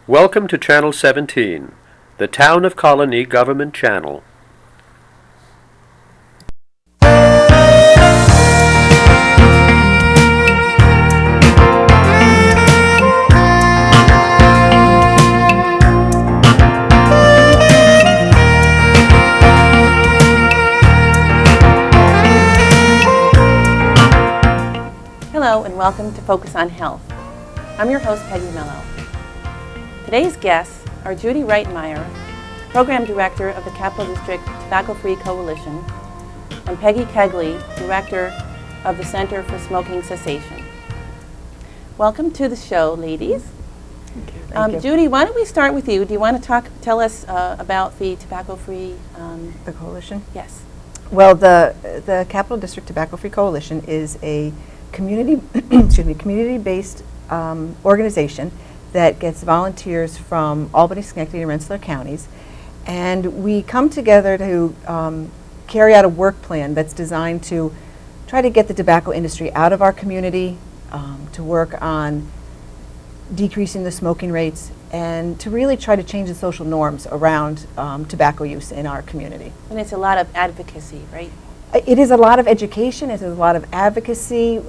Welcome to Channel 17, the Town of Colonie Government Channel. Hello and welcome to Focus on Health. I'm your host, Peggy Mello. Today's guests are Judy Rightmyer, Program Director of the Capital District Tobacco-Free Coalition, and Peggy Keigley, Director of the Center for Smoking Cessation. Welcome to the show, ladies. Thank you. Judy, why don't we start with you? Do you want to tell us about the tobacco-free? The coalition? Yes. Well, the Capital District Tobacco-Free Coalition is a community-based organization that gets volunteers from Albany, Schenectady, and Rensselaer counties, and we come together to carry out a work plan that's designed to try to get the tobacco industry out of our community, to work on decreasing the smoking rates, and to really try to change the social norms around tobacco use in our community. And it's a lot of advocacy, right? It is a lot of education. It is a lot of advocacy.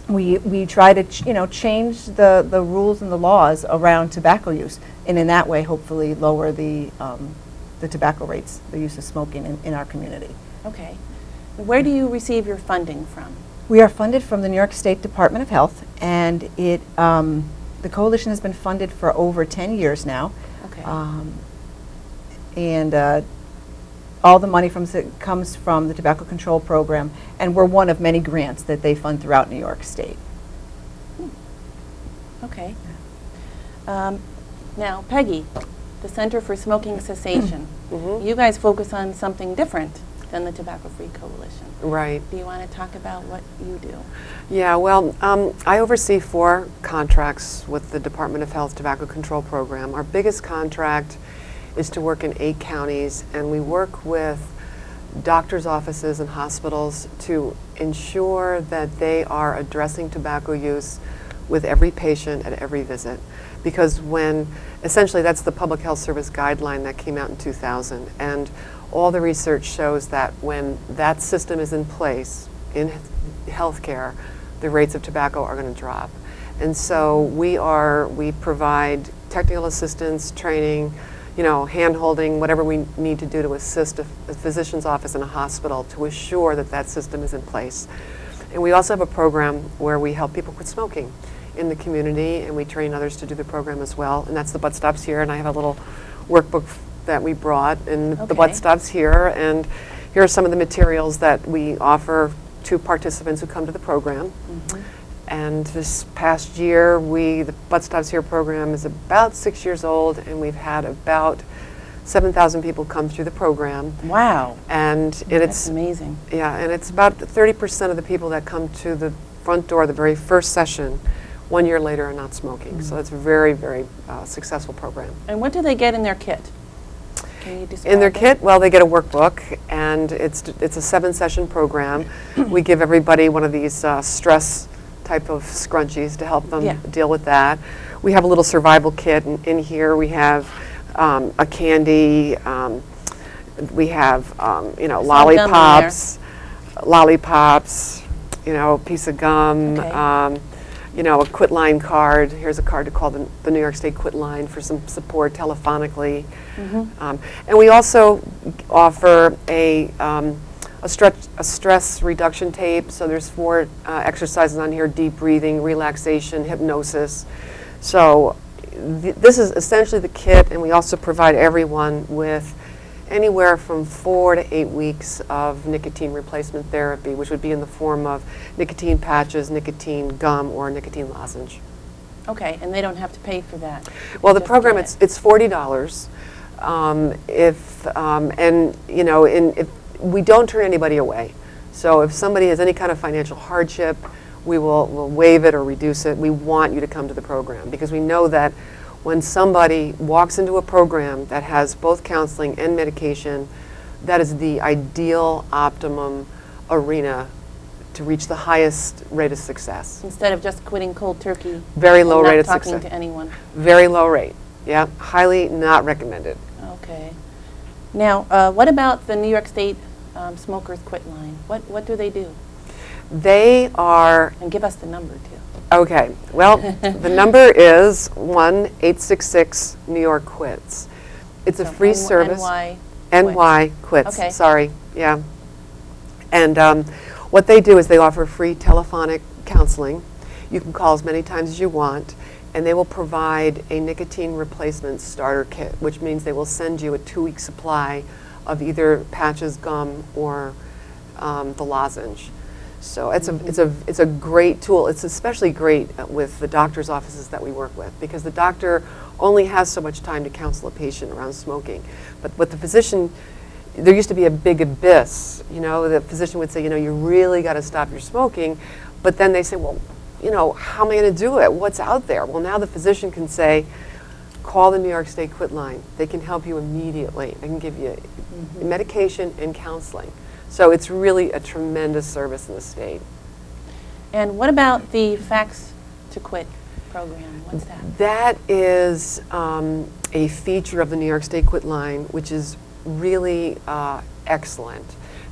We try to change the rules and the laws around tobacco use, and in that way, hopefully, lower the tobacco rates, the use of smoking in our community. Okay. Where do you receive your funding from? We are funded from the New York State Department of Health, and the coalition has been funded for over 10 years now. Okay. And all the money comes from the Tobacco Control Program, and we're one of many grants that they fund throughout New York State. Okay. Now, Peggy, the Center for Smoking Cessation. You guys focus on something different than the Tobacco-Free Coalition. Right. Do you want to talk about what you do? Yeah, well, I oversee 4 contracts with the Department of Health Tobacco Control Program. Our biggest contract is to work in 8 counties, and we work with doctors' offices and hospitals to ensure that they are addressing tobacco use with every patient at every visit. Because essentially that's the Public Health Service guideline that came out in 2000, and all the research shows that when that system is in place in healthcare, the rates of tobacco are going to drop. And so we provide technical assistance, training, hand-holding, whatever we need to do to assist a physician's office in a hospital to assure that that system is in place. And we also have a program where we help people quit smoking in the community, and we train others to do the program as well. And that's the butt stops here, and I have a little workbook that we brought, and the butt stops here. And here are some of the materials that we offer to participants who come to the program. And this past year, the Butt Stops Here program is about 6 years old, and we've had about 7,000 people come through the program. Wow. And That's amazing. Yeah, and it's about 30% of the people that come to the front door the very first session 1 year later are not smoking. So it's a very, very successful program. And what do they get in their kit? Can you describe In their it? kit, well, they get a workbook, and it's a 7-session program. We give everybody one of these stress type of scrunchies to help them deal with that. We have a little survival kit in here. We have a candy. We have lollipops, a piece of gum. Okay. A Quit Line card. Here's a card to call the New York State Quit Line for some support telephonically. And we also offer a stress reduction tape. So there's 4 exercises on here: deep breathing, relaxation, hypnosis. So this is essentially the kit, and we also provide everyone with anywhere from 4 to 8 weeks of nicotine replacement therapy, which would be in the form of nicotine patches, nicotine gum, or nicotine lozenge. Okay, and they don't have to pay for that? Well, the Just program, get it's $40. If we don't turn anybody away. So if somebody has any kind of financial hardship, we'll waive it or reduce it. We want you to come to the program, because we know that when somebody walks into a program that has both counseling and medication, that is the ideal, optimum arena to reach the highest rate of success. Instead of just quitting cold turkey. Very low and rate of not talking success. to anyone. Very low rate. Yeah, highly not recommended. Okay. Now, what about the New York State Smokers Quit Line? What do they do? They are, And give us the number, too. okay, well, the number is 1-866 New York Quits. It's a So free service. NY. NY Quits, Okay. sorry, yeah. And what they do is they offer free telephonic counseling. You can call as many times as you want, and they will provide a nicotine replacement starter kit, which means they will send you a 2-week supply of either patches, gum, or the lozenge. So it's a great tool. It's especially great with the doctor's offices that we work with, because the doctor only has so much time to counsel a patient around smoking. But with the physician, there used to be a big abyss. You know, the physician would say, you know, you really got to stop your smoking. But then they say, well, you know, how am I going to do it? What's out there? Well, now the physician can say, call the New York State Quit Line. They can help you immediately. They can give you medication and counseling. So it's really a tremendous service in the state. And what about the Facts to Quit program? What's that? That is a feature of the New York State Quit Line, which is really excellent.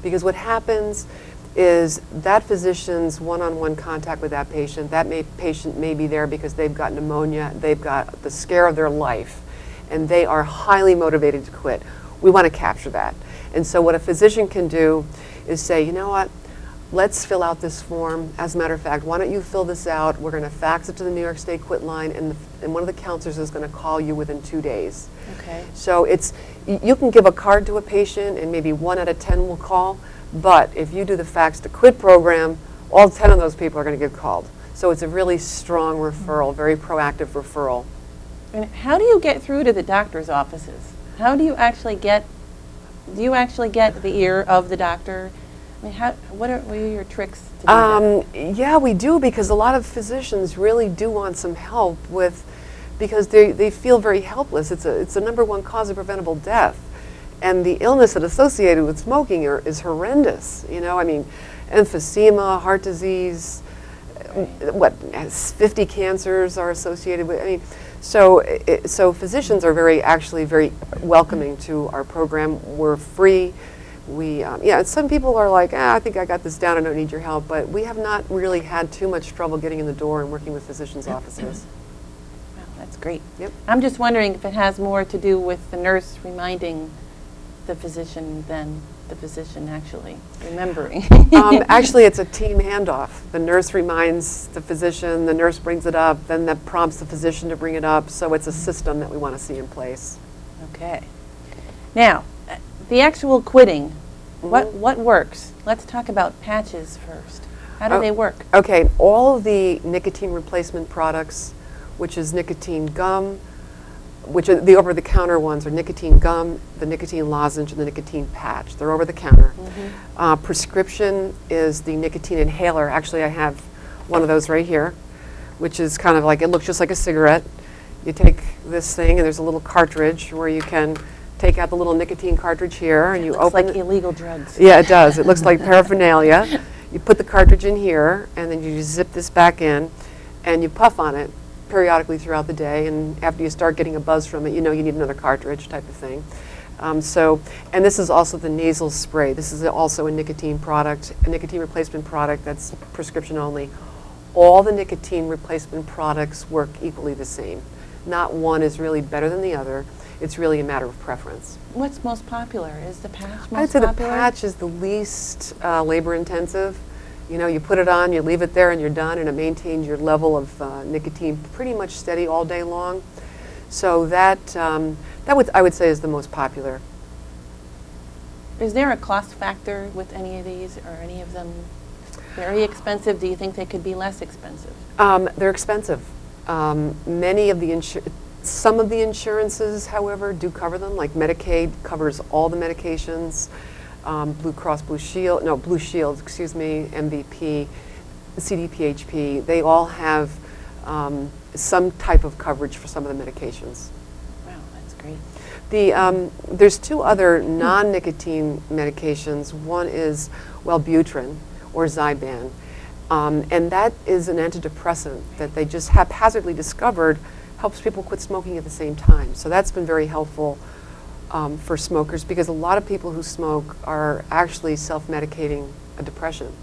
Because what happens is that physician's one-on-one contact with that patient, patient may be there because they've got pneumonia, they've got the scare of their life, and they are highly motivated to quit. We want to capture that. And so what a physician can do is say, you know what, let's fill out this form. As a matter of fact, why don't you fill this out? We're going to fax it to the New York State Quit Line, and one of the counselors is going to call you within 2 days. Okay. So you can give a card to a patient, and maybe 1 out of 10 will call. But if you do the Facts to Quit program, all 10 of those people are going to get called. So it's a really strong referral, very proactive referral. And how do you get through to the doctor's offices? How do you actually get? Do you actually get the ear of the doctor? I mean, what are your tricks to do that? Yeah, we do, because a lot of physicians really do want some help with, because they feel very helpless. It's a #1 cause of preventable death. And the illness that associated with smoking is horrendous. You know, I mean, emphysema, heart disease, what, 50 cancers are associated with. I mean, so physicians are actually very welcoming to our program. We're free. Yeah, some people are like, I think I got this down, I don't need your help. But we have not really had too much trouble getting in the door and working with physicians' offices. Wow, that's great. Yep. I'm just wondering if it has more to do with the nurse reminding the physician than the physician actually remembering. Actually, it's a team handoff. The nurse reminds the physician, the nurse brings it up, then that prompts the physician to bring it up. So it's a system that we want to see in place. Okay. Now, the actual quitting, what works? Let's talk about patches first. How do they work? Okay, all of the nicotine replacement products, which is nicotine gum, which are the over-the-counter ones, are nicotine gum, the nicotine lozenge, and the nicotine patch. They're over-the-counter. Prescription is the nicotine inhaler. Actually, I have one of those right here, which is kind of like, it looks just like a cigarette. You take this thing, and there's a little cartridge where you can take out the little nicotine cartridge here, and you Looks open like illegal drugs. Yeah, it does. It looks like paraphernalia. You put the cartridge in here, and then you just zip this back in, and you puff on it periodically throughout the day, and after you start getting a buzz from it, you know you need another cartridge type of thing. And this is also the nasal spray. This is also a nicotine product, a nicotine replacement product that's prescription only. All the nicotine replacement products work equally the same. Not one is really better than the other. It's really a matter of preference. What's most popular? Is the patch most popular? I'd say the patch is the least labor intensive. You know, you put it on, you leave it there, and you're done, and it maintains your level of nicotine pretty much steady all day long. So I would say is the most popular. Is there a cost factor with any of these? Are any of them very expensive? Do you think they could be less expensive? They're expensive. Some of the insurances, however, do cover them, like Medicaid covers all the medications. Blue Shield, MVP, CDPHP, they all have some type of coverage for some of the medications. Wow, that's great. There's 2 other non-nicotine medications. One is Wellbutrin, or Zyban. And that is an antidepressant that they just haphazardly discovered helps people quit smoking at the same time. So that's been very helpful for smokers, because a lot of people who smoke are actually self-medicating a depression.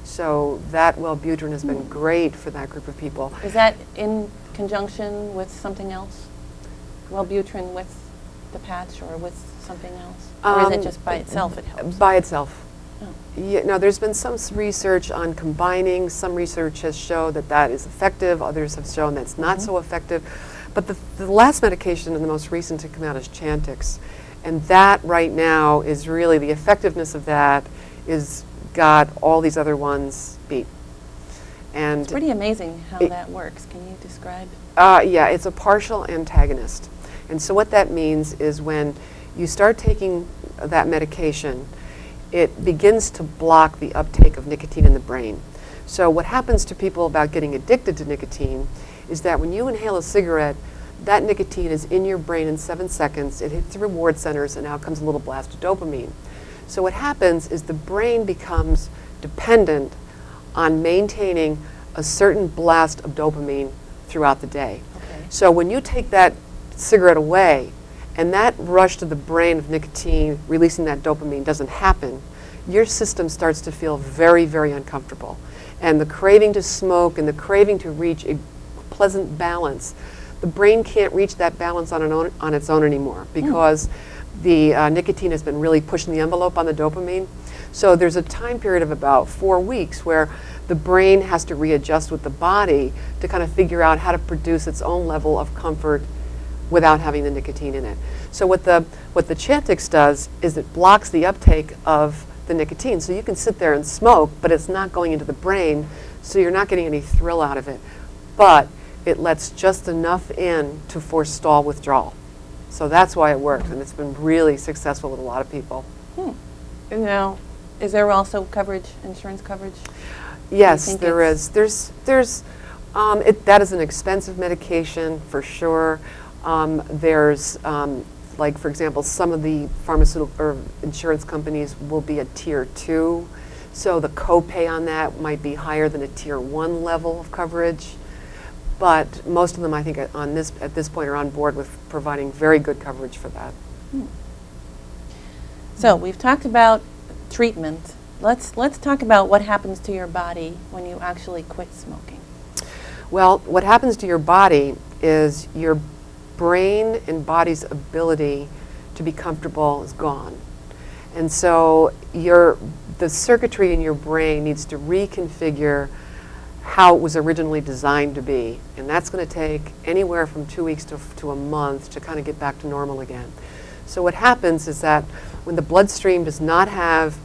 So that Wellbutrin has been great for that group of people. Is that in conjunction with something else? Wellbutrin with the patch or with something else? Or is it just by itself it helps? By itself. Oh. Yeah, now, there's been some research on combining. Some research has shown that that is effective. Others have shown that's not so effective. But the last medication and the most recent to come out is Chantix. And that right now is really, the effectiveness of that is got all these other ones beat. And It's pretty amazing how that works. Can you describe? yeah, it's a partial antagonist. And so what that means is when you start taking that medication, it begins to block the uptake of nicotine in the brain. So what happens to people about getting addicted to nicotine is that when you inhale a cigarette, that nicotine is in your brain in 7 seconds, it hits the reward centers, and out comes a little blast of dopamine. So what happens is the brain becomes dependent on maintaining a certain blast of dopamine throughout the day. Okay. So when you take that cigarette away, and that rush to the brain of nicotine, releasing that dopamine, doesn't happen, your system starts to feel very, very uncomfortable. And the craving to smoke and the craving to reach a pleasant balance, the brain can't reach that balance on its own anymore, because the nicotine has been really pushing the envelope on the dopamine. So there's a time period of about 4 weeks where the brain has to readjust with the body to kind of figure out how to produce its own level of comfort without having the nicotine in it. So what the Chantix does is it blocks the uptake of the nicotine. So you can sit there and smoke, but it's not going into the brain, so you're not getting any thrill out of it. But it lets just enough in to forestall withdrawal. So that's why it works, and it's been really successful with a lot of people. Now, is there also coverage, insurance coverage? Yes, think there is. That is an expensive medication for sure. There's, like, for example, some of the pharmaceutical or insurance companies will be a tier 2, so the copay on that might be higher than a tier 1 level of coverage. But most of them, I think, at this point, are on board with providing very good coverage for that. So we've talked about treatment. Let's talk about what happens to your body when you actually quit smoking. Well, what happens to your body is your brain and body's ability to be comfortable is gone. And so the circuitry in your brain needs to reconfigure how it was originally designed to be. And that's going to take anywhere from 2 weeks to a month to kind of get back to normal again. So what happens is that when the bloodstream does not have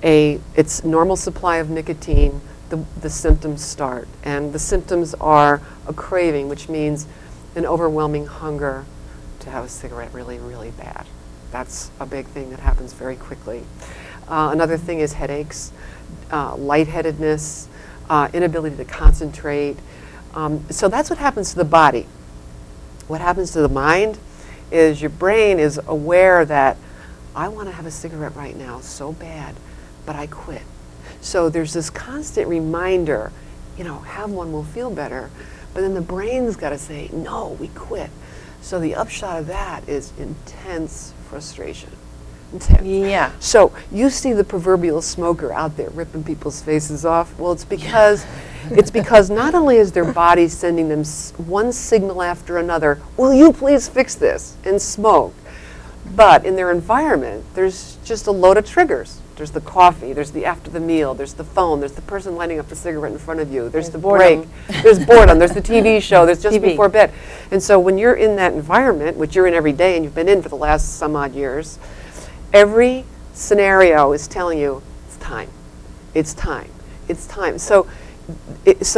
its normal supply of nicotine, the symptoms start. And the symptoms are a craving, which means an overwhelming hunger to have a cigarette really, really bad. That's a big thing that happens very quickly. Another thing is headaches, lightheadedness, inability to concentrate. So that's what happens to the body. What happens to the mind is your brain is aware that I want to have a cigarette right now so bad, but I quit. So there's this constant reminder, have one, will feel better. But then the brain's got to say, no, we quit. So the upshot of that is intense frustration. Intense. Yeah. So you see the proverbial smoker out there ripping people's faces off. Well, it's because not only is their body sending them one signal after another, will you please fix this and smoke? But in their environment, there's just a load of triggers. There's the coffee, there's the after the meal, there's the phone, there's the person lighting up the cigarette in front of you, there's the break, there's boredom, there's the TV show, there's just before bed. And so when you're in that environment, which you're in every day and you've been in for the last some odd years, every scenario is telling you, it's time, it's time, it's time. So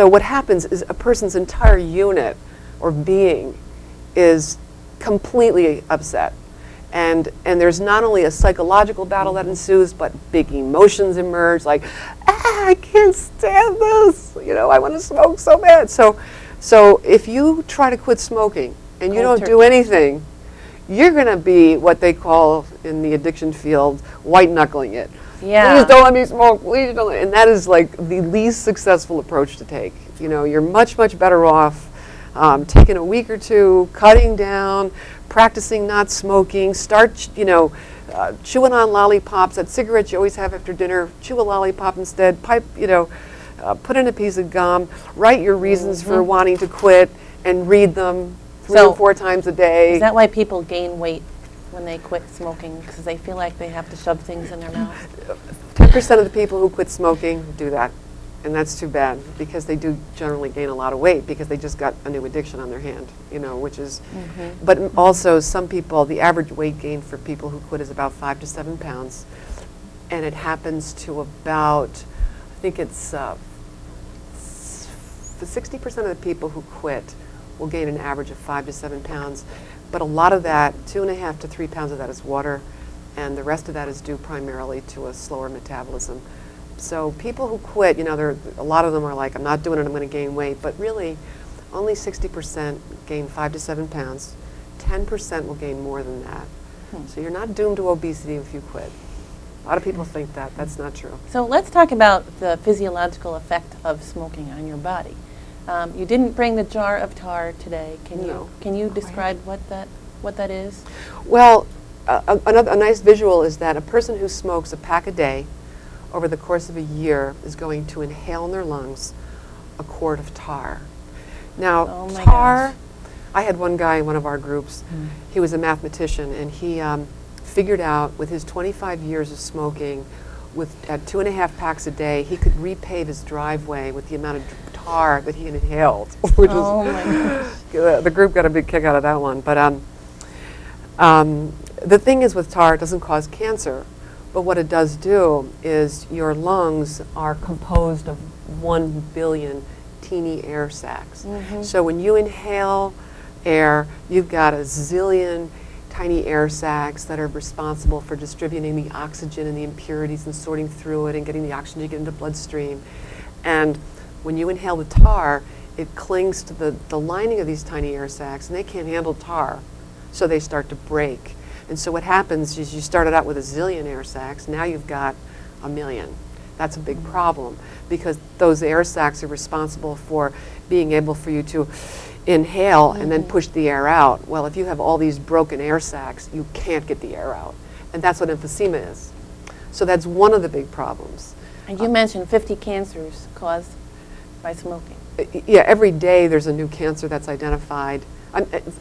what happens is a person's entire unit or being is completely upset. And there's not only a psychological battle that ensues, but big emotions emerge, like, I can't stand this, I want to smoke so bad. So if you try to quit smoking and you don't do anything, you're going to be what they call in the addiction field white knuckling it. Yeah. Please don't let me smoke. Please don't. And that is like the least successful approach to take. You know, you're much, much better off taking a week or two, cutting down, practicing not smoking, start, chewing on lollipops. That cigarettes you always have after dinner, chew a lollipop instead, put in a piece of gum, write your reasons for wanting to quit, and read them 3 or 4 times a day. Is that why people gain weight when they quit smoking? Because they feel like they have to shove things in their mouth? 10% of the people who quit smoking do that. And that's too bad, because they do generally gain a lot of weight because they just got a new addiction on their hand, which is, but also some people, the average weight gain for people who quit is about 5 to 7 pounds. And it happens to about, I think it's 60% of the people who quit will gain an average of 5 to 7 pounds. But a lot of that, 2.5 to 3 pounds of that is water, and the rest of that is due primarily to a slower metabolism. So people who quit, a lot of them are like, I'm not doing it, I'm going to gain weight. But really, only 60% gain 5 to 7 pounds. 10% will gain more than that. So you're not doomed to obesity if you quit. A lot of people think that. That's not true. So let's talk about the physiological effect of smoking on your body. You didn't bring the jar of tar today. Can you describe what that is? Well, a nice visual is that a person who smokes a pack a day over the course of a year is going to inhale in their lungs a quart of tar. Now, tar, I had one guy in one of our groups, he was a mathematician, and he figured out with his 25 years of smoking, at 2.5 packs a day, he could repave his driveway with the amount of tar that he inhaled, which was, my gosh. The group got a big kick out of that one. But the thing is with tar, it doesn't cause cancer. But what it does do is your lungs are composed of 1 billion teeny air sacs. So when you inhale air, you've got a zillion tiny air sacs that are responsible for distributing the oxygen and the impurities and sorting through it and getting the oxygen to get into the bloodstream. And when you inhale the tar, it clings to the lining of these tiny air sacs, and they can't handle tar, so they start to break. And so what happens is you started out with a zillion air sacs, now you've got 1 million. That's a big problem, because those air sacs are responsible for being able for you to inhale and then push the air out. Well, if you have all these broken air sacs, you can't get the air out. And that's what emphysema is. So that's one of the big problems. And you mentioned 50 cancers caused by smoking. Yeah, every day there's a new cancer that's identified.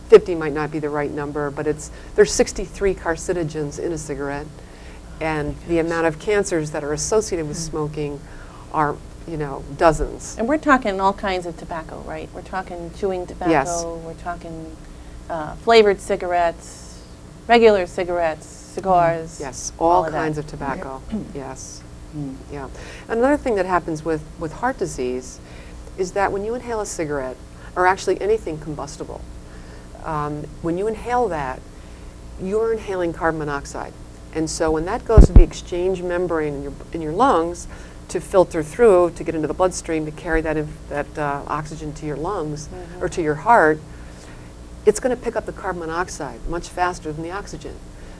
50 might not be the right number, but there's 63 carcinogens in a cigarette, and the amount of cancers that are associated with smoking are, dozens. And we're talking all kinds of tobacco, right? We're talking chewing tobacco, Yes. We're talking flavored cigarettes, regular cigarettes, cigars. Yes, all of that. kinds of tobacco. Yes. Yeah. Another thing that happens with heart disease is that when you inhale a cigarette, or actually anything combustible, when you inhale that, you're inhaling carbon monoxide. And so when that goes to the exchange membrane in your lungs to filter through, to get into the bloodstream, to carry that oxygen to your lungs or to your heart, it's going to pick up the carbon monoxide much faster than the oxygen.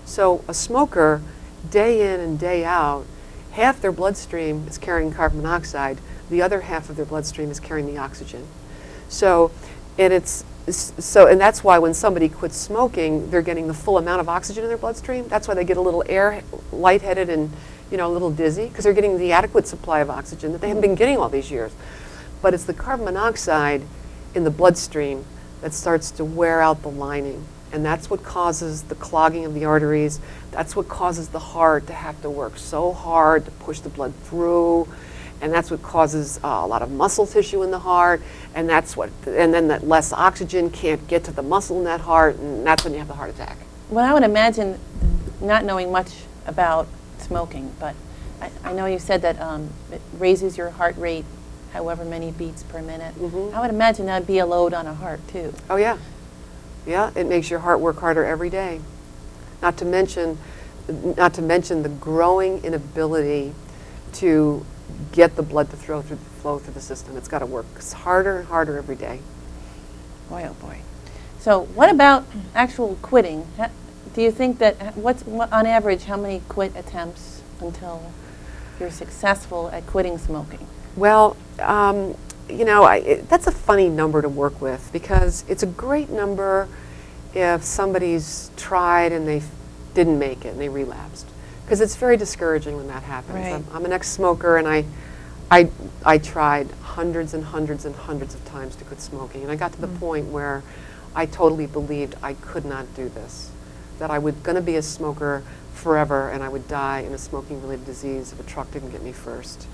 So a smoker, day in and day out, half their bloodstream is carrying carbon monoxide, the other half of their bloodstream is carrying the oxygen. So, and that's why when somebody quits smoking, they're getting the full amount of oxygen in their bloodstream. That's why they get a little lightheaded and, a little dizzy, because they're getting the adequate supply of oxygen that they haven't been getting all these years. But it's the carbon monoxide in the bloodstream that starts to wear out the lining. And that's what causes the clogging of the arteries. That's what causes the heart to have to work so hard to push the blood through. And that's what causes a lot of muscle tissue in the heart, and then that less oxygen can't get to the muscle in that heart, and that's when you have the heart attack. Well, I would imagine, not knowing much about smoking, but I know you said that it raises your heart rate however many beats per minute. I would imagine that'd be a load on a heart too. Oh yeah. Yeah, it makes your heart work harder every day. Not to mention the growing inability to get the blood to flow through the system. It's got to work harder and harder every day. Boy, oh boy. So what about actual quitting? Do you think that, on average, how many quit attempts until you're successful at quitting smoking? Well, that's a funny number to work with because it's a great number if somebody's tried and they didn't make it and they relapsed. Because it's very discouraging when that happens. Right. I'm an ex-smoker and I tried hundreds and hundreds and hundreds of times to quit smoking. And I got to the point where I totally believed I could not do this, that I was going to be a smoker forever and I would die in a smoking-related disease if a truck didn't get me first.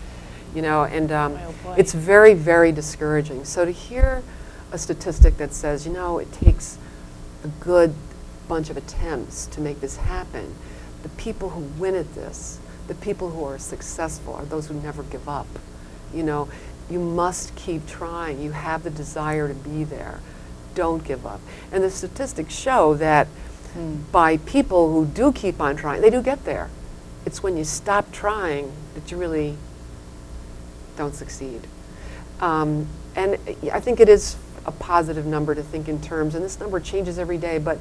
Oh boy. It's very, very discouraging. So to hear a statistic that says, it takes a good bunch of attempts to make this happen, the people who win at this, the people who are successful are those who never give up. You must keep trying. You have the desire to be there. Don't give up. And the statistics show that by people who do keep on trying, they do get there. It's when you stop trying that you really don't succeed. And I think it is a positive number to think in terms, and this number changes every day, but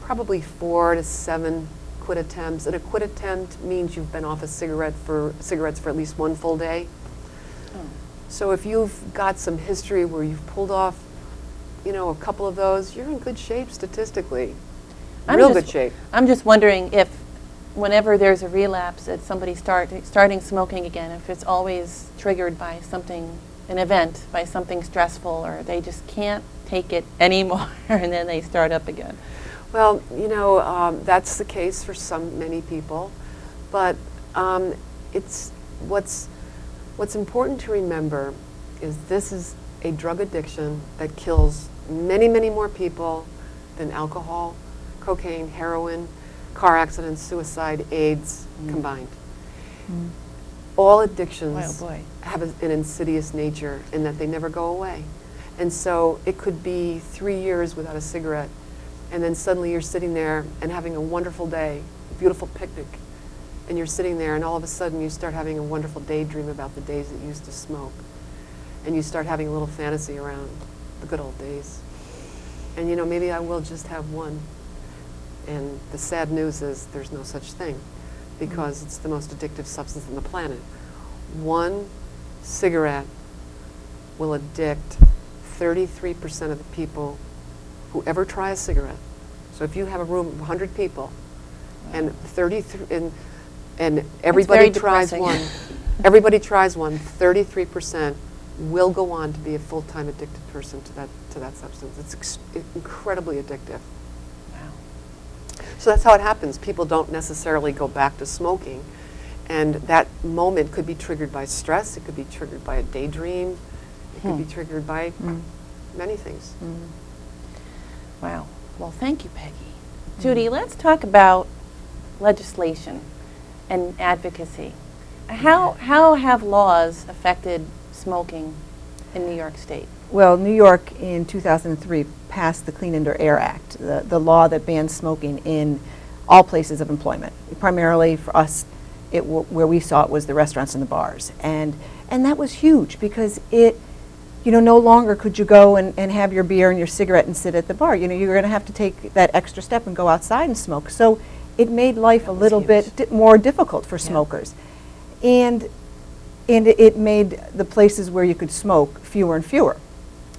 probably 4 to 7 quit attempts. And a quit attempt means you've been off of cigarettes for at least 1 full day. So if you've got some history where you've pulled off, a couple of those, you're in good shape statistically. Good shape. I'm just wondering if whenever there's a relapse, that somebody starting smoking again, if it's always triggered by something, an event, by something stressful, or they just can't take it anymore and then they start up again. Well, that's the case for many people, but it's what's important to remember is this is a drug addiction that kills many, many more people than alcohol, cocaine, heroin, car accidents, suicide, AIDS combined. All addictions have an insidious nature in that they never go away. And so it could be 3 years without a cigarette, and then suddenly you're sitting there and having a wonderful day, a beautiful picnic, and you're sitting there and all of a sudden you start having a wonderful daydream about the days that you used to smoke. And you start having a little fantasy around the good old days. And maybe I will just have one. And the sad news is there's no such thing because it's the most addictive substance on the planet. 1 cigarette will addict 33% of the people who ever try a cigarette. So if you have a room of 100 people and 33 and everybody tries one, 33% will go on to be a full-time addicted person to that substance. It's incredibly addictive. So that's how it happens. People don't necessarily go back to smoking. And that moment could be triggered by stress. It could be triggered by a daydream. It could be triggered by many things. Wow. Well, thank you, Peggy. Judy, let's talk about legislation and advocacy. How have laws affected smoking in New York State? Well, New York in 2003 passed the Clean Indoor Air Act, the law that bans smoking in all places of employment. Primarily for us, where we saw it was the restaurants and the bars. And that was huge because no longer could you go and have your beer and your cigarette and sit at the bar. You're going to have to take that extra step and go outside and smoke. So it made life a little bit more difficult for smokers. And it made the places where you could smoke fewer and fewer.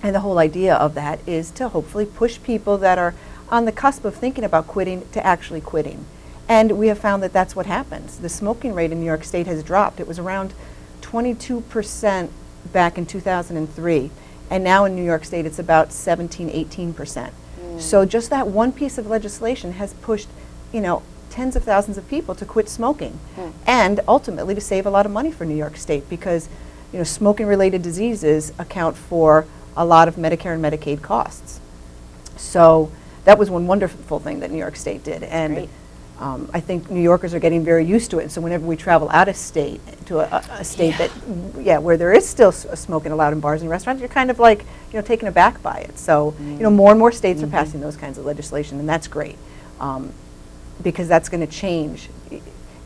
And the whole idea of that is to hopefully push people that are on the cusp of thinking about quitting to actually quitting. And we have found that that's what happens. The smoking rate in New York State has dropped. It was around 22% back in 2003. And now in New York State it's about 17, 18%. So just that one piece of legislation has pushed, tens of thousands of people to quit smoking. And ultimately to save a lot of money for New York State because, smoking-related diseases account for a lot of Medicare and Medicaid costs. So that was one wonderful thing that New York State did. And I think New Yorkers are getting very used to it. So whenever we travel out of state to a state where there is still smoking allowed in bars and restaurants, you're kind of like, taken aback by it. So, more and more states are passing those kinds of legislation, and that's great because that's going to change.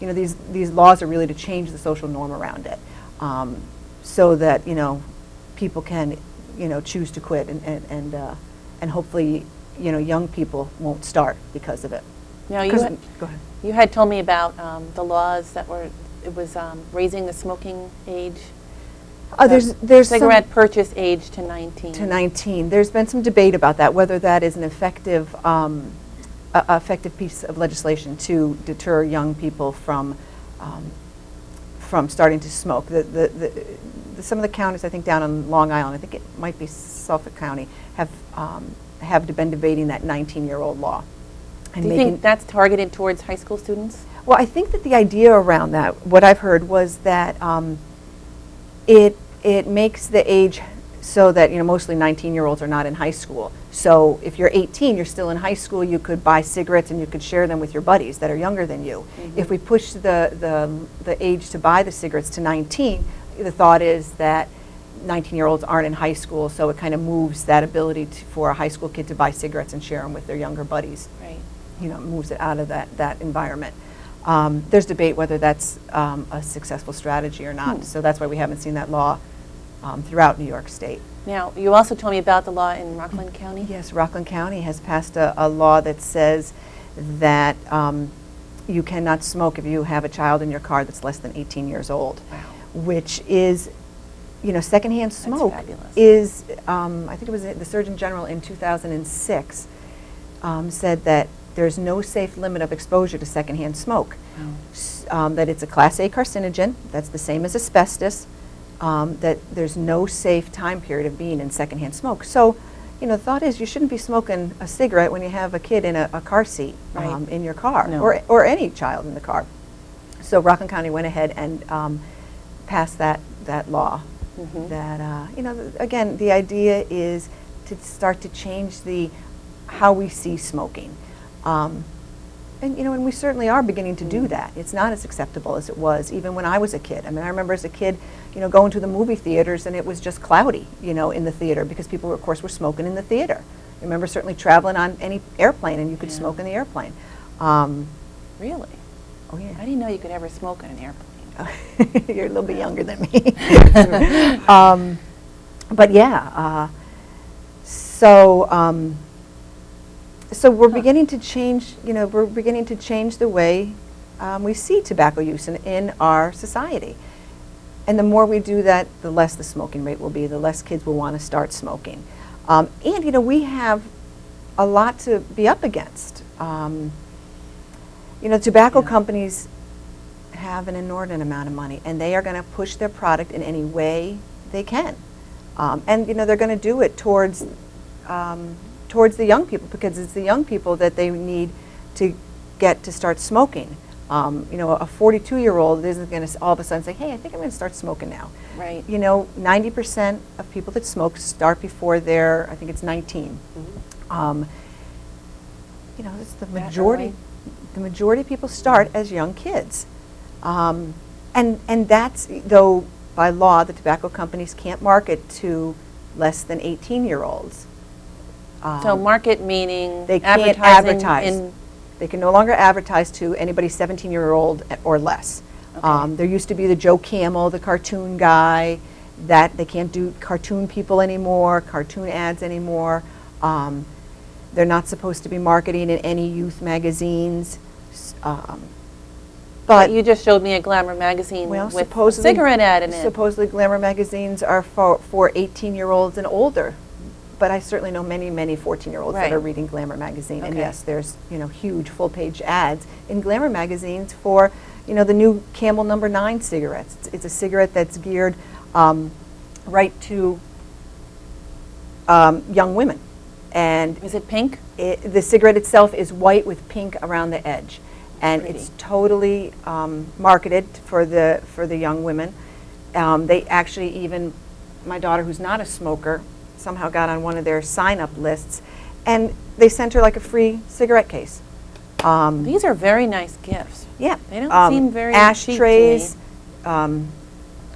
These laws are really to change the social norm around it so that, people can choose to quit and hopefully young people won't start because of it. Now go ahead. You had told me about the laws that were it was raising the smoking age. There's cigarette purchase age to 19. To 19. There's been some debate about that, whether that is an effective piece of legislation to deter young people from starting to smoke. Some of the counties, I think down on Long Island, I think it might be Suffolk County, have been debating that 19-year-old law. And do you think that's targeted towards high school students? Well, I think that the idea around that, what I've heard, was that it makes the age so that, mostly 19-year-olds are not in high school. So if you're 18, you're still in high school, you could buy cigarettes and you could share them with your buddies that are younger than you. Mm-hmm. If we push the age to buy the cigarettes to 19, the thought is that 19-year-olds aren't in high school, so it kind of moves that ability for a high school kid to buy cigarettes and share them with their younger buddies. Right. Moves it out of that environment. There's debate whether that's a successful strategy or not, so that's why we haven't seen that law throughout New York State. Now, you also told me about the law in Rockland County? Yes, Rockland County has passed a law that says that you cannot smoke if you have a child in your car that's less than 18 years old. Wow. Which is, secondhand smoke fabulous. is, I think it was the Surgeon General in 2006 said that there's no safe limit of exposure to secondhand smoke. That it's a Class A carcinogen, that's the same as asbestos, that there's no safe time period of being in secondhand smoke. So, the thought is you shouldn't be smoking a cigarette when you have a kid in a car seat Right. in your car, No. or any child in the car. So Rockland County went ahead and passed that law. Mm-hmm. That, again, the idea is to start to change how we see smoking. And we certainly are beginning to do that. It's not as acceptable as it was even when I was a kid. I mean, I remember as a kid, going to the movie theaters and it was just cloudy, in the theater because people, of course, were smoking in the theater. I remember certainly traveling on any airplane and you could smoke in the airplane. Really? Oh, yeah. I didn't know you could ever smoke on an airplane. You're a little bit younger than me. But yeah, so we're beginning to change. We're beginning to change the way we see tobacco use in our society. And the more we do that, the less the smoking rate will be. The less kids will want to start smoking. And we have a lot to be up against. Tobacco companies have an inordinate amount of money, and they are going to push their product in any way they can. And they're going to do it towards the young people because it's the young people that they need to get to start smoking. A 42-year-old isn't going to all of a sudden say, "Hey, I think I'm going to start smoking now." Right. 90% of people that smoke start before they're, I think it's 19. Mm-hmm. It's the majority. Right. The majority of people start as young kids. And that's, though by law the tobacco companies can't market to less than 18-year-olds. So market meaning They can't advertising advertise. They can no longer advertise to anybody 17-year-old or less. Okay. There used to be the Joe Camel, the cartoon guy, that they can't do cartoon people anymore, cartoon ads anymore. They're not supposed to be marketing in any youth magazines. But you just showed me a Glamour magazine with a cigarette ad in it. Supposedly Glamour magazines are for 18-year-olds and older. But I certainly know many, many 14-year-olds that are reading Glamour magazine. And Okay. yes, there's huge full-page ads in Glamour magazines for the new Camel No. 9 cigarettes. It's a cigarette that's geared right to young women. And Is it pink? the cigarette itself is white with pink around the edge, and Pretty. it's totally marketed for the young women. They actually even, my daughter who's not a smoker, somehow got on one of their sign-up lists, and they sent her like a free cigarette case. These are very nice gifts. Yeah, They don't seem very ashtrays, cheap to me.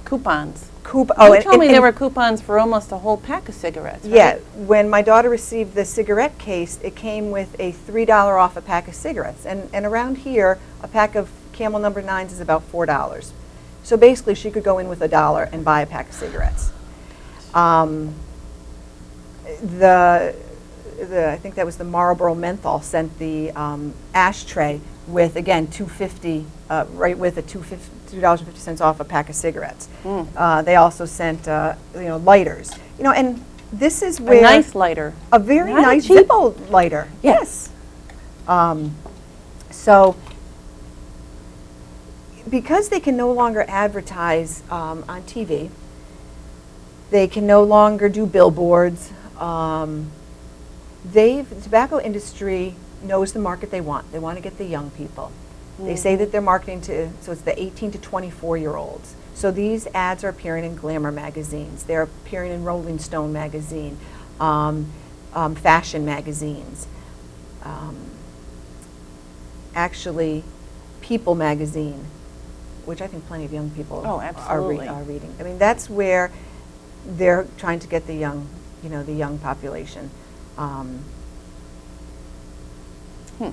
Coupons. You You told me there were coupons for almost a whole pack of cigarettes, right? Yeah, when my daughter received the cigarette case, it came with a $3 off a pack of cigarettes. And around here, a pack of Camel No. 9s is about $4. So basically, she could go in with $1 and buy a pack of cigarettes. I think that was the Marlboro Menthol, sent the ashtray with, again, $2.50, right with a $2 $2.50 off a pack of cigarettes. They also sent lighters. And this is where A nice lighter. a very Not a nice cheap- Zippo lighter. Yes. So because they can no longer advertise on TV, they can no longer do billboards. The tobacco industry knows the market they want. They want to get the young people. They say that they're marketing so it's the 18 to 24-year-olds. So these ads are appearing in Glamour magazines. They're appearing in Rolling Stone magazine, fashion magazines. Actually, People magazine, which I think plenty of young people Oh, are absolutely. reading. I mean, that's where they're trying to get the young, the young population. Yeah.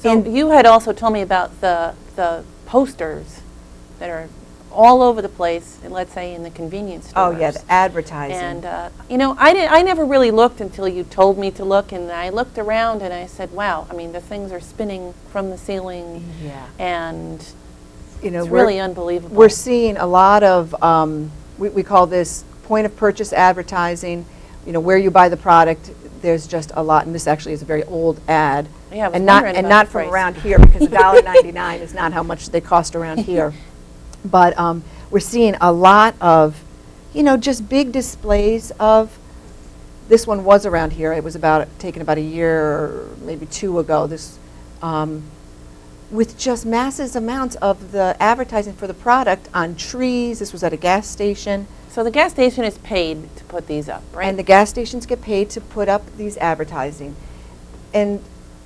So you had also told me about the posters that are all over the place, and let's say in the convenience stores. Oh yeah, the advertising. And I never really looked until you told me to look, and I looked around and I said, wow, I mean, the things are spinning from the ceiling. Yeah. And it's really unbelievable. We're seeing a lot of we call this point of purchase advertising. Where you buy the product, there's just a lot, and this actually is a very old ad. Yeah, I was and wondering about not the from price. around here, because $1.99 is not how much they cost around here. But we're seeing a lot of, just big displays of. This one was around here. It was taken about a year or maybe two ago. This, with just massive amounts of the advertising for the product on trees. This was at a gas station. So the gas station is paid to put these up, right? And the gas stations get paid to put up these advertising. And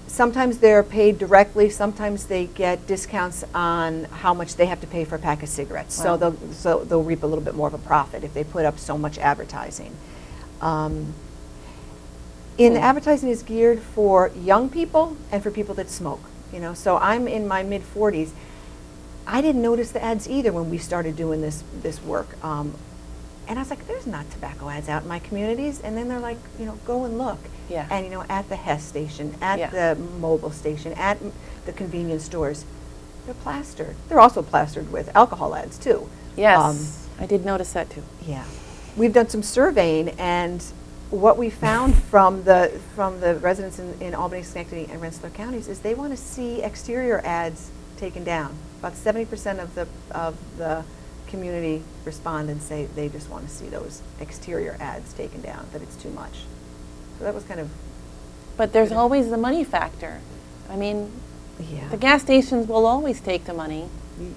sometimes they're paid directly, sometimes they get discounts on how much they have to pay for a pack of cigarettes. Wow. So they'll reap a little bit more of a profit if they put up so much advertising. The advertising is geared for young people and for people that smoke. So I'm in my mid-40s. I didn't notice the ads either when we started doing this work. And I was like, there's not tobacco ads out in my communities. And then they're like, go and look. Yeah. And, at the Hess station, at Yeah. the mobile station, at the convenience stores, they're plastered. They're also plastered with alcohol ads, too. Yes, I did notice that too. Yeah. We've done some surveying, and what we found from the residents in Albany, Schenectady, and Rensselaer counties is they want to see exterior ads taken down. About 70% of the community respond and say they just want to see those exterior ads taken down, that it's too much. So that was kind of... But there's always the money factor. I mean, Yeah. the gas stations will always take the money.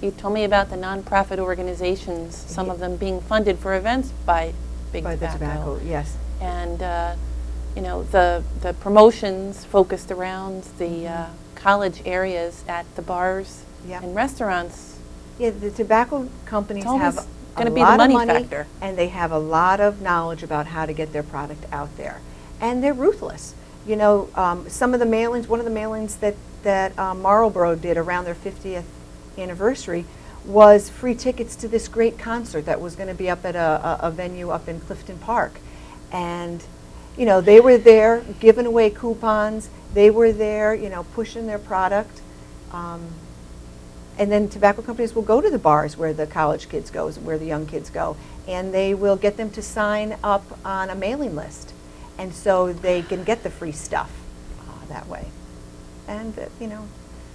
You told me about the nonprofit organizations, some of them being funded for events by Big By the Tobacco. tobacco, yes. And, the promotions focused around the college areas at the bars Yeah. and restaurants. Yeah, the tobacco companies It's always have gonna a be the lot money of money, factor. and they have a lot of knowledge about how to get their product out there. And they're ruthless. Some of the mailings, one of the mailings that Marlboro did around their 50th anniversary was free tickets to this great concert that was going to be up at a venue up in Clifton Park. And, they were there giving away coupons. They were there, pushing their product. And then tobacco companies will go to the bars where the college kids go, where the young kids go, and they will get them to sign up on a mailing list. And so they can get the free stuff that way. And,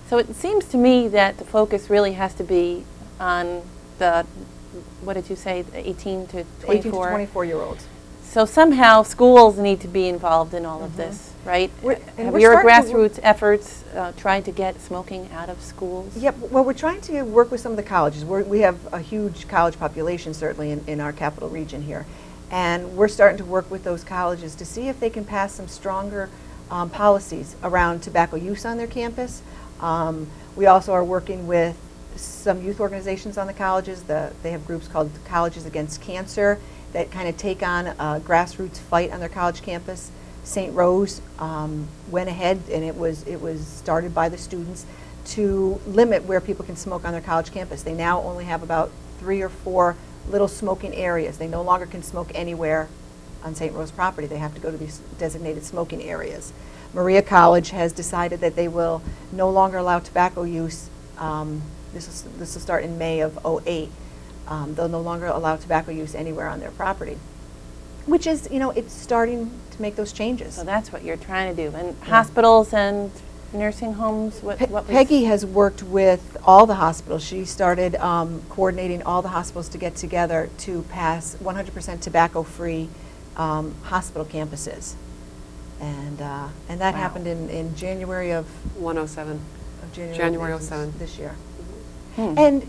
So it seems to me that the focus really has to be on the, what did you say, the 18 to 24? 18 to 24-year-olds. So somehow schools need to be involved in all of this, right? And Have we're your starting to work- grassroots efforts tried to get smoking out of schools? Yep. Well, we're trying to work with some of the colleges. We have a huge college population, certainly, in our capital region here. And we're starting to work with those colleges to see if they can pass some stronger policies around tobacco use on their campus. We also are working with some youth organizations on the colleges. They have groups called Colleges Against Cancer that kind of take on a grassroots fight on their college campus. St. Rose went ahead, and it was started by the students to limit where people can smoke on their college campus. They now only have about 3 or 4 little smoking areas. They no longer can smoke anywhere on St. Rose property. They have to go to these designated smoking areas. Maria College has decided that they will no longer allow tobacco use this will start in May of '08. They'll no longer allow tobacco use anywhere on their property, which is, it's starting to make those changes. So that's what you're trying to do. And hospitals and nursing homes, what was... Peggy has worked with all the hospitals. She started coordinating all the hospitals to get together to pass 100% tobacco-free hospital campuses. And that happened in January of 107. January '07 this year. And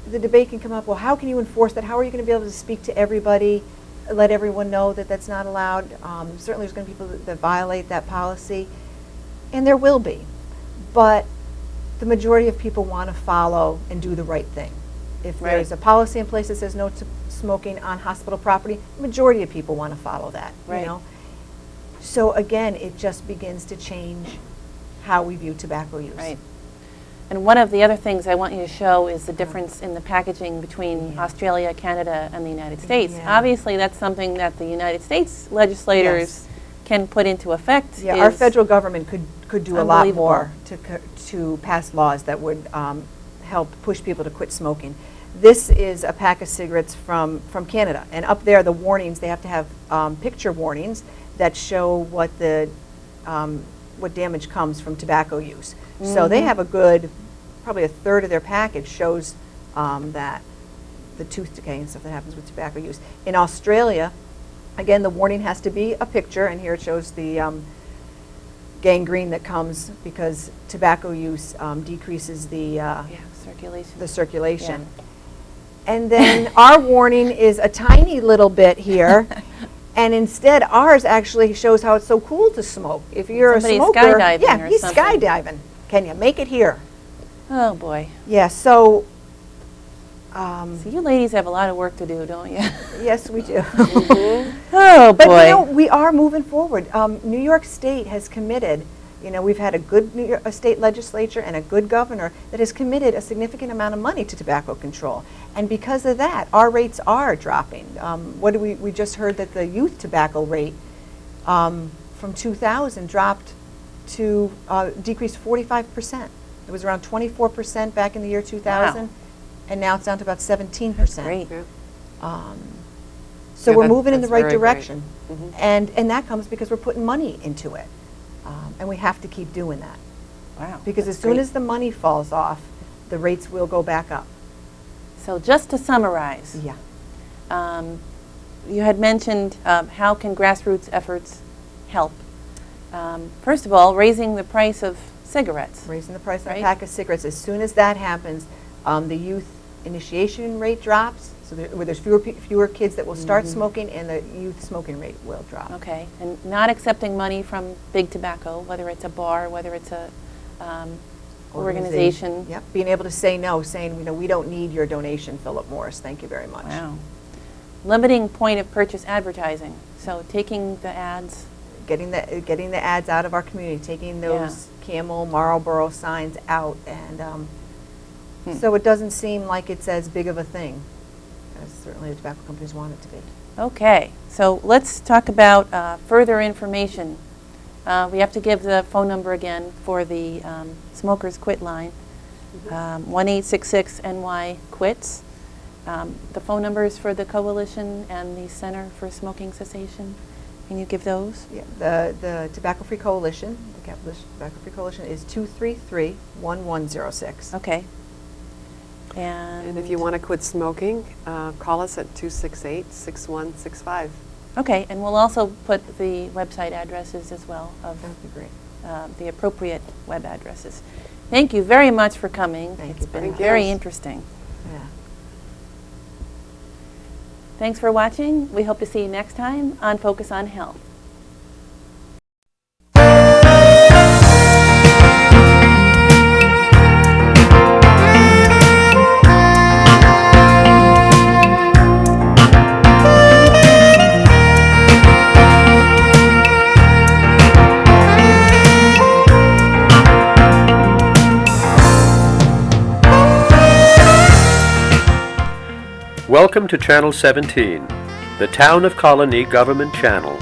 the debate can come up, well, how can you enforce that? How are you going to be able to speak to everybody, let everyone know that that's not allowed? Certainly there's going to be people that violate that policy, and there will be. But the majority of people want to follow and do the right thing. If there's a policy in place that says no to smoking on hospital property, the majority of people want to follow that. Right. So again, it just begins to change how we view tobacco use. Right. And one of the other things I want you to show is the difference in the packaging between Australia, Canada, and the United States. Yeah. Obviously, that's something that the United States legislators can put into effect. Yeah, our federal government could do a lot unbelievable. more to pass laws that would help push people to quit smoking. This is a pack of cigarettes from Canada, and up there, the warnings, they have to have picture warnings that show what damage comes from tobacco use. So they have probably a third of their package shows that the tooth decay and stuff that happens with tobacco use. In Australia, again, the warning has to be a picture, and here it shows the gangrene that comes because tobacco use decreases the circulation. Yeah. And then our warning is a tiny little bit here. And instead, ours actually shows how it's so cool to smoke. If you're Somebody's a smoker, skydiving or he's something. skydiving. Can you make it here? Oh, boy. Yeah. So, So you ladies have a lot of work to do, don't you? yes, we do. Oh, But boy. we are moving forward. New York State has committed. We've had a good New York state legislature and a good governor that has committed a significant amount of money to tobacco control. And because of that, our rates are dropping. We just heard that the youth tobacco rate from 2000 dropped to decreased 45%. It was around 24% back in the year 2000, and now it's down to about 17%. That's great. So Yeah, we're moving in the that's right very great. direction, and that comes because we're putting money into it, and we have to keep doing that. Wow. Because that's as soon great. as the money falls off, the rates will go back up. So just to summarize, Yeah. you had mentioned how can grassroots efforts help. First of all, raising the price of cigarettes. Raising the price of Right. a pack of cigarettes. As soon as that happens, the youth initiation rate drops. So there's fewer kids that will start smoking, and the youth smoking rate will drop. Okay. And not accepting money from big tobacco, whether it's a bar, whether it's a organization. Yep. Being able to say no, saying, we don't need your donation, Philip Morris. Thank you very much. Wow. Limiting point of purchase advertising. So taking the ads. Getting the ads out of our community, taking those Camel, Marlboro signs out, and so it doesn't seem like it's as big of a thing as certainly the tobacco companies want it to be. Okay. So let's talk about further information. We have to give the phone number again for the Smokers Quit Line, 1-866-NY-QUITS. The phone numbers for the Coalition and the Center for Smoking Cessation. Can you give those? Yeah, the Tobacco Free Coalition, the Capitalist Tobacco Free Coalition is 233-1106. Okay. And if you want to quit smoking, call us at 268-6165. Okay, and we'll also put the website addresses as well of That would be great. the appropriate web addresses. Thank you very much for coming. Thank It's you. been Thank you. very interesting. Yeah. Thanks for watching. We hope to see you next time on Focus on Health. Welcome to Channel 17, the Town of Colonie Government Channel.